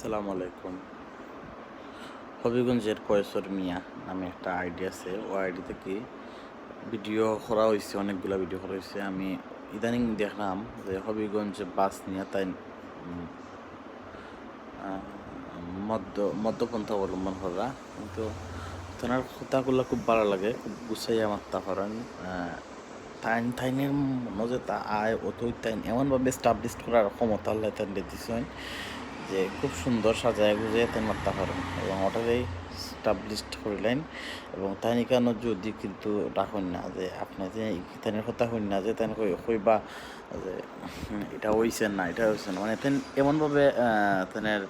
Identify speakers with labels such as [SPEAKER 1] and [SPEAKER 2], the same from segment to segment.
[SPEAKER 1] আসসালামু আলাইকুম। হবিগঞ্জের কয়েসর মিয়া নামে একটা আইডি আছে। ও আইডি থেকে ভিডিও করা হয়েছে, অনেকগুলা ভিডিও করা হয়েছে। আমি ইদানিং দেখলাম যে হবিগঞ্জে বাস নিয়ে তাই উম, আহ, মধ্যপন্থা অবলম্বন করা, কিন্তু তার কথাগুলো খুব ভালো লাগে, খুব গুছাইয়া মাত্রা করেন। তাইনের মধ্যে তা আয় অতই তাইন এমনভাবে স্টাবলিশ করার ক্ষমতা আল্লাহ তাইন দিয়েছেন যে খুব সুন্দর সাজায় গুজিয়ে তেন মাত্রা করেন এবং ওটারই স্টাবলিশড করিলেন। এবং তাই কেন যদি কিন্তু রাখুন না যে আপনি যে তাইনের কথা হইন না যে তাই কইবা যে এটা হইছে না, এটা হইছে না, মানে তেন এমনভাবে তেনের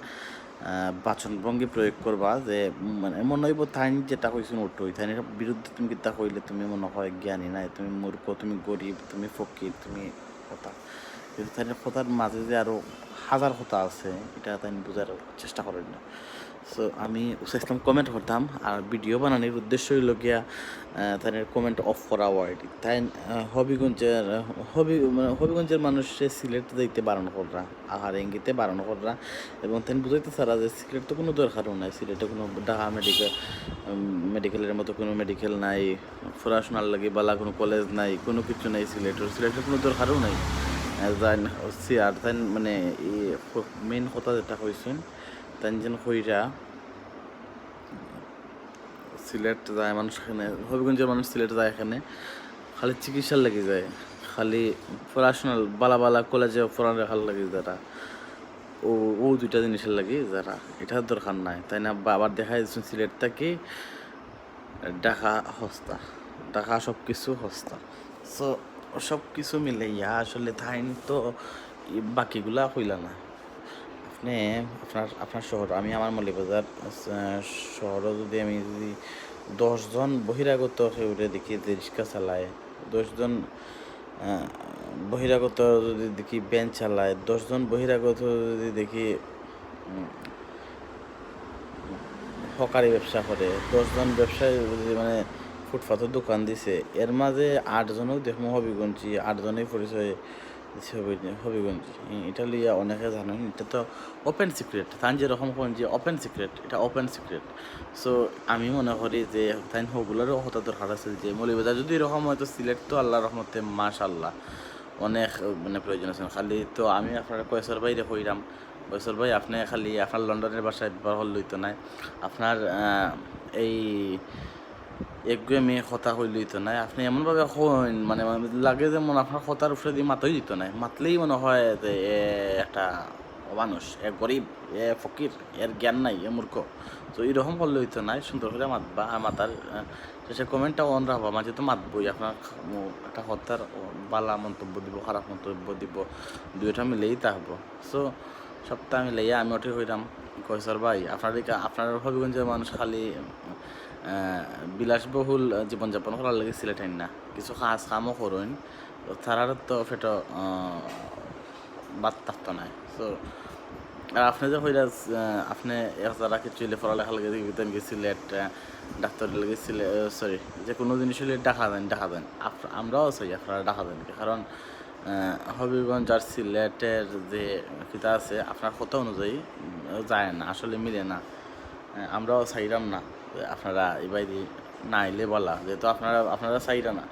[SPEAKER 1] বাচনভঙ্গি প্রয়োগ করবা যে মানে মনে হইব তাইন যেটা কইছেন ওটই তাইনের বিরুদ্ধে তুমি কিতা কইলে তুমি মনে হয় জ্ঞানী নাই, তুমি মূর্খ, তুমি গরিব, তুমি ফকির, তুমি কথা। কিন্তু তাইনের কথার মাঝে যে আরো হাজার কথা আছে, এটা তাই বোঝার চেষ্টা করেন না। সো আমি ইসলাম কমেন্ট করতাম, আর ভিডিও বানানোর উদ্দেশ্য হইল গিয়া তাদের কমেন্ট অফ করা ওয়ার্ডি তাই হবিগঞ্জের হবিগঞ্জের মানুষে সিলেট যাইতে বারণ কররা, আহার ইঙ্গিতে বারণ কররা, এবং তাই বুঝাইতে ছাড়া যে সিলেট তো কোনো দরকারও নাই, সিলেটে কোনো ঢাকা মেডিকেলের মতো কোনো মেডিকেল নাই, পড়াশোনার লাগে বালা কোনো কলেজ নাই, কোনো কিছু নাই সিলেটের কোনো দরকারও নাই। যাই হচ্ছে আর তাই মানে মেইন কথা যেটা কইছেন তাই যেন কইরা সিলেট যায় মানুষ, এখানে হবিগঞ্জের মানুষ সিলেট যায় এখানে খালি চিকিৎসার লাগে যায়, খালি পড়াশোনার বালা বালা কলেজে পড়ালেখার লাগে যারা, ও ও দুইটা জিনিসের লাগে যারা, এটার দরকার নাই তাই না। আবার দেখা যাচ্ছে সিলেট থেকে ঢাকা সস্তা, ঢাকা সব কিছু সস্তা। সো সব কিছু মিলে ইয়া আসলে থাইন তো বাকিগুলা হইলা না। আপনি আপনার শহর, আমি আমার মৌলভীবাজার শহরও যদি 10 জন বহিরাগত সেউরে দেখি যে রিক্সা চালায়, 10 জন বহিরাগত যদি দেখি ভ্যান চালায়, 10 জন বহিরাগত যদি দেখি হকারি ব্যবসা করে, 10 জন ব্যবসায়ী যদি মানে ফুটপাতের দোকান দিছে, এর মাঝে 8জনও দেখবো হবিগঞ্জি, 8জনেই পরিচয় হবিগঞ্জি। এটা লিয়া অনেকে জানেন, এটা তো ওপেন সিক্রেট, তাই যেরকম কোন যে ওপেন সিক্রেট, এটা ওপেন সিক্রেট। সো আমি মনে করি যে তাই হগুলোরও হতা দরকার আছে যে মৌলভীবাজার যদি এরকম হয়তো সিলেট তো আল্লাহ রহমতে মাশাল্লাহ অনেক মানে প্রয়োজন আছে। খালি তো আমি আপনার কয়েসর বাইরে কইরাম, কয়েসর ভাই আপনি খালি আপনার লন্ডনের বাসায় হল লইতো নাই, আপনার এই একগুয়ে কথা হইলই তো নাই, আপনি এমনভাবে হইন মানে লাগে যেমন আপনার কথার উপরে দিয়ে মাথাই দিত নাই, মাতলেই মনে হয় যে এ একটা অমানুষ, এ গরিব, এ ফকির, এর জ্ঞান নাই, এ মূর্খ। তো এইরকম করলে হইতো নাই, সুন্দর করে মাতবা, আর মাতার শেষে কমেন্টটা অন রাখবা, মাঝে তো মাতবই, আপনার একটা কথার বালা মন্তব্য দিব, খারাপ মন্তব্য দিব, দুইটা মিলেই থাকবো। সো সপ্তাহ মিলেই আমি ওঠে হইলাম কয়সর ভাই আপনার হবিগঞ্জের মানুষ খালি বিলাসবহুল জীবনযাপন করার লাগে সিলেট আইন না, কিছু কাজ কামও করুন, তারার তো ফেটো বাদ থাকতো নাই। সো আর আপনি যে হইরা আপনি যারা কিছু পড়ালেখা লাগে দেখবেন কি সিলেট ডাক্তার লেগে সিলেট, সরি, যে কোনো জিনিস হলে দেখা দেন আমরাও চাই আপনারা দেখা দেন, কারণ হবিগঞ্জ আর সিলেটের যে কিতা আছে আপনার কথা অনুযায়ী যায় না, আসলে মিলে না। আমরাও চাইলাম না আপনারা এবারে না এলে বলা, যেহেতু আপনারা চাইরা না,